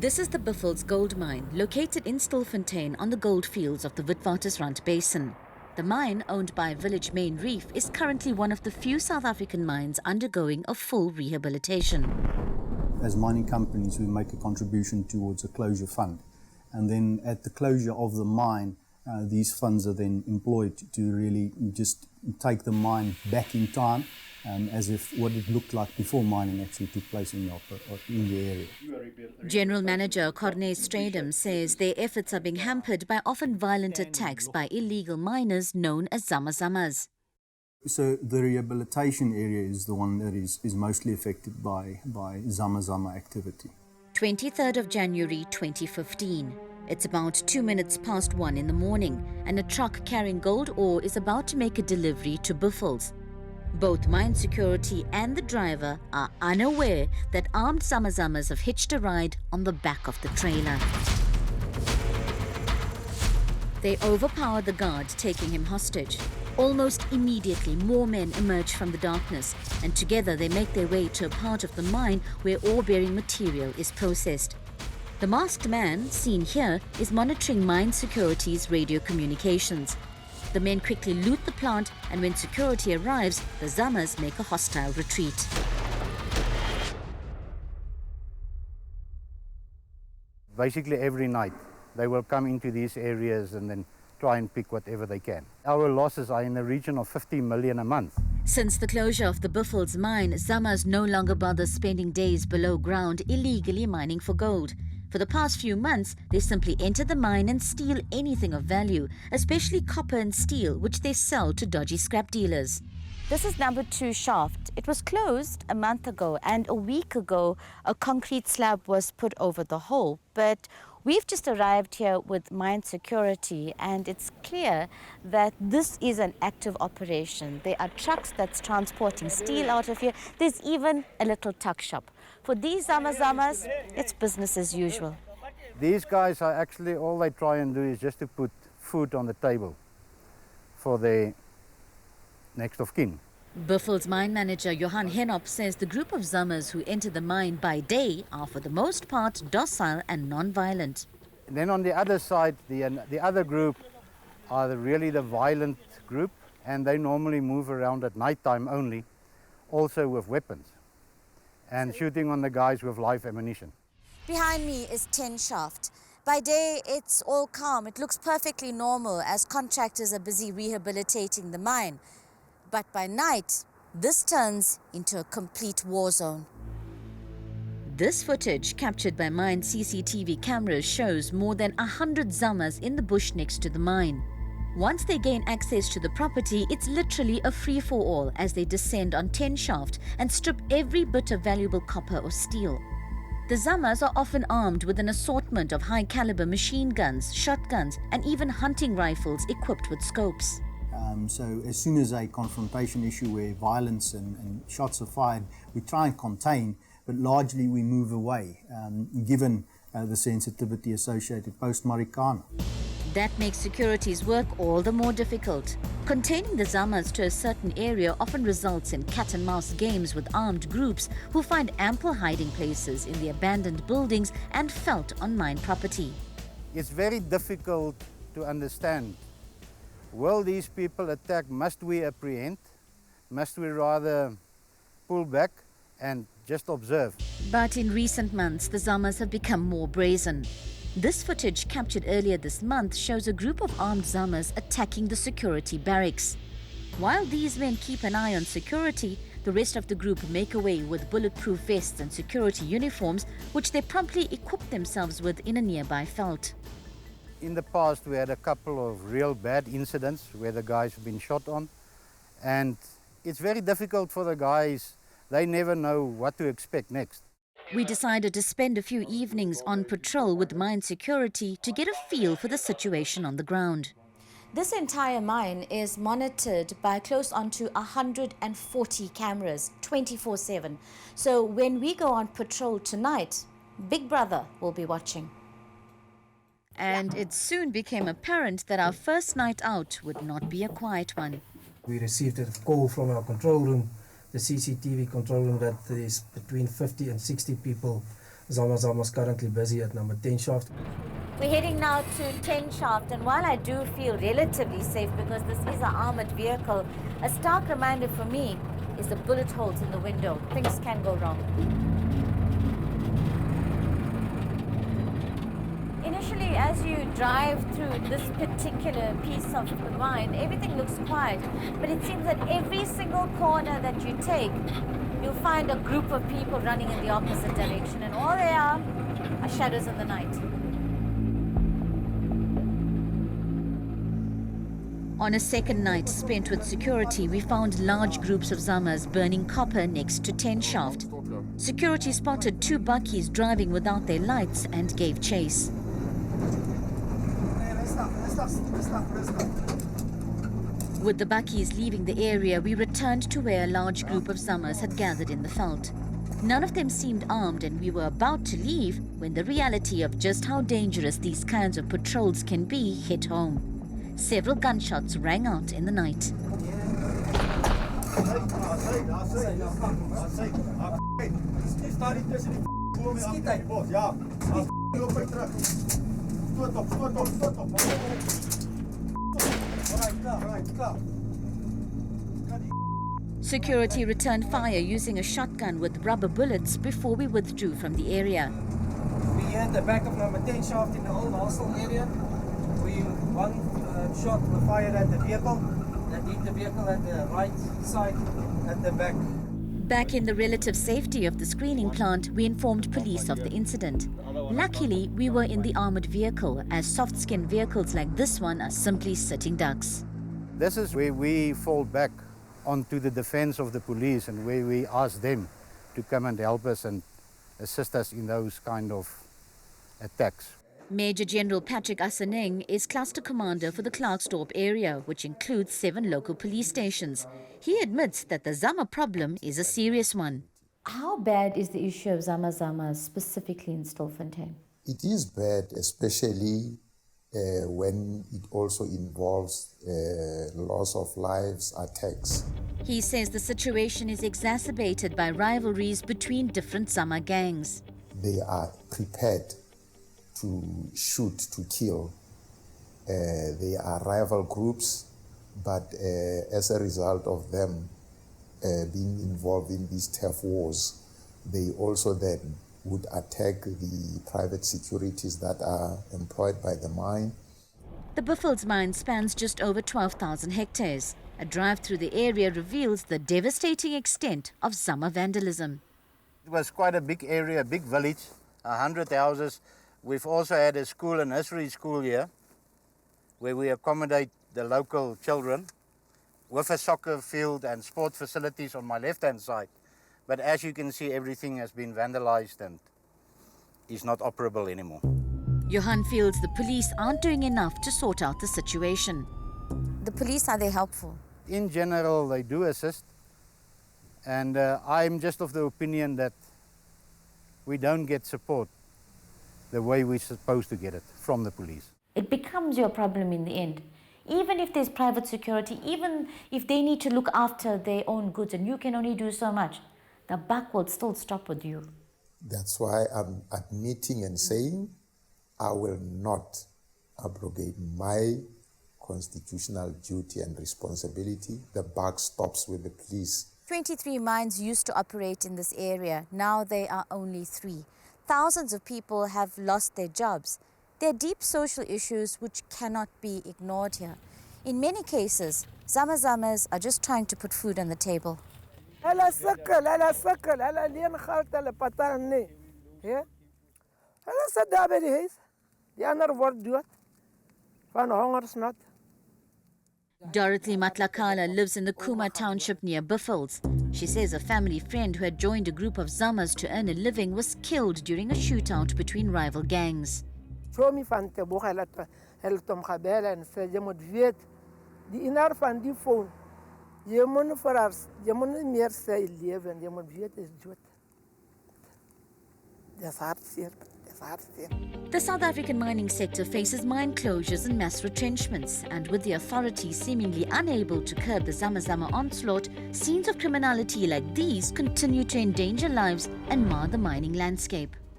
This is the 𝗶𝗶𝘀𝗀 gold mine, located in Stilfontein on the gold fields of the Witwatersrand Basin. The mine, owned by Village Main Reef, is currently one of the few South African mines undergoing a full rehabilitation. As mining companies, we make a contribution towards a closure fund. And then at the closure of the mine, these funds are then employed to really just take the mine back in time, as if what it looked like before mining actually took place in the area. General Manager 𝗀𝗂𝗏𝗂𝘀 says their efforts are being hampered by often violent attacks by illegal miners known as zamas. So the rehabilitation area is the one that is mostly affected by zama activity. 23rd of January 2015. It's about 2 minutes past 1 in the morning, and a truck carrying gold ore is about to make a delivery to 𝗶𝗶𝘀𝗀. Both mine security and the driver are unaware that armed zamas have hitched a ride on the back of the trailer. They overpower the guard, taking him hostage. Almost immediately, more men emerge from the darkness, and together they make their way to a part of the mine where ore-bearing material is processed. The masked man, seen here, is monitoring mine security's radio communications. The men quickly loot the plant, and when security arrives, the zamas make a hostile retreat. Basically every night they will come into these areas and then try and pick whatever they can. Our losses are in the region of 50 million a month. Since the closure of the 𝗶𝗶𝘀𝗀 mine, zamas no longer bother spending days below ground illegally mining for gold. For the past few months, they simply enter the mine and steal anything of value, especially copper and steel, which they sell to dodgy scrap dealers. This is number 2 shaft. It was closed a month ago, and a week ago, a concrete slab was put over the hole. But we've just arrived here with mine security, and it's clear that this is an active operation. There are trucks that's transporting steel out of here. There's even a little tuck shop. For these zamas, it's business as usual. These guys are actually, all they try and do is just to put food on the table for their next of kin. 𝗶𝗶𝘀𝗀's mine manager Johan Henop says the group of zamas who enter the mine by day are for the most part docile and non-violent. And then on the other side, the other group are really the violent group, and they normally move around at night time only, also with weapons, and shooting on the guys with live ammunition. Behind me is 10 shaft. By day, it's all calm. It looks perfectly normal as contractors are busy rehabilitating the mine. But by night, this turns into a complete war zone. This footage, captured by mine CCTV cameras, shows more than 100 zamas in the bush next to the mine. Once they gain access to the property, it's literally a free-for-all as they descend on 10 shaft and strip every bit of valuable copper or steel. The zamas are often armed with an assortment of high-caliber machine guns, shotguns, and even hunting rifles equipped with scopes. So as soon as a confrontation issue where violence and shots are fired, we try and contain, but largely we move away, given the sensitivity associated post-𝗃𝗃𝗀𝗃𝗀𝗃. That makes security's work all the more difficult. Containing the zamas to a certain area often results in cat-and-mouse games with armed groups who find ample hiding places in the abandoned buildings and felt on mine property. It's very difficult to understand. Will these people attack? Must we apprehend? Must we rather pull back and just observe? But in recent months, the zamas have become more brazen. This footage, captured earlier this month, shows a group of armed zamas attacking the security barracks. While these men keep an eye on security, the rest of the group make away with bulletproof vests and security uniforms, which they promptly equip themselves with in a nearby veld. In the past, we had a couple of real bad incidents where the guys have been shot on, and it's very difficult for the guys. They never know what to expect next. We decided to spend a few evenings on patrol with mine security to get a feel for the situation on the ground. This entire mine is monitored by close on to 140 cameras, 24/7. So when we go on patrol tonight, Big Brother will be watching. And it soon became apparent that our first night out would not be a quiet one. We received a call from our control room, the CCTV control room, that there is between 50 and 60 people Zama's currently busy at number 10 shaft. We're heading now to 10 shaft, and while I do feel relatively safe because this is an armored vehicle, a stark reminder for me is the bullet holes in the window. Things can go wrong. Initially, as you drive through this particular piece of the mine, everything looks quiet, but it seems that every single corner that you take, you'll find a group of people running in the opposite direction, and all they are shadows in the night. On a second night spent with security, we found large groups of zamas burning copper next to 10 shaft. Security spotted two bakkies driving without their lights and gave chase. With the bakkies leaving the area, we returned to where a large group of zamas had gathered in the veld. None of them seemed armed, and we were about to leave when the reality of just how dangerous these kinds of patrols can be hit home. Several gunshots rang out in the night. Security returned fire using a shotgun with rubber bullets before we withdrew from the area. We here at the back of number 10 shaft in the old hostel area. One shot was fired at the vehicle that hit the vehicle at the right side at the back. Back in the relative safety of the screening plant, we informed police of the incident. Luckily, we were in the armored vehicle, as soft-skinned vehicles like this one are simply sitting ducks. This is where we fall back onto the defense of the police and where we ask them to come and help us and assist us in those kind of attacks. Major General Patrick Aseneng is cluster commander for the Klerksdorp area, which includes 7 local police stations. He admits that the zama problem is a serious one. How bad is the issue of zamas specifically in Stilfontein? It is bad, especially when it also involves loss of lives, attacks. He says the situation is exacerbated by rivalries between different zama gangs. They are prepared to shoot, to kill. They are rival groups, but as a result of them being involved in these turf wars, they also then would attack the private securities that are employed by the mine. The 𝗶𝗶𝘀 mine spans just over 12,000 hectares. A drive through the area reveals the devastating extent of zama vandalism. It was quite a big area, a big village, 100 houses. We've also had a school, a nursery school here, where we accommodate the local children with a soccer field and sport facilities on my left-hand side. But as you can see, everything has been vandalized and is not operable anymore. Johan feels the police aren't doing enough to sort out the situation. The police, are they helpful? In general, they do assist. And I'm just of the opinion that we don't get support the way we're supposed to get it from the police. It becomes your problem in the end. Even if there's private security, even if they need to look after their own goods and you can only do so much, the buck will still stop with you. That's why I'm admitting and saying I will not abrogate my constitutional duty and responsibility. The buck stops with the police. 23 mines used to operate in this area. Now there are only 3. Thousands of people have lost their jobs. There are deep social issues which cannot be ignored here. In many cases, zamas are just trying to put food on the table. Dorothy Matlakala lives in the Khuma township near 𝗶𝗶𝘀. She says a family friend who had joined a group of zamas to earn a living was killed during a shootout between rival gangs. The South African mining sector faces mine closures and mass retrenchments, and with the authorities seemingly unable to curb the zama onslaught, scenes of criminality like these continue to endanger lives and mar the mining landscape.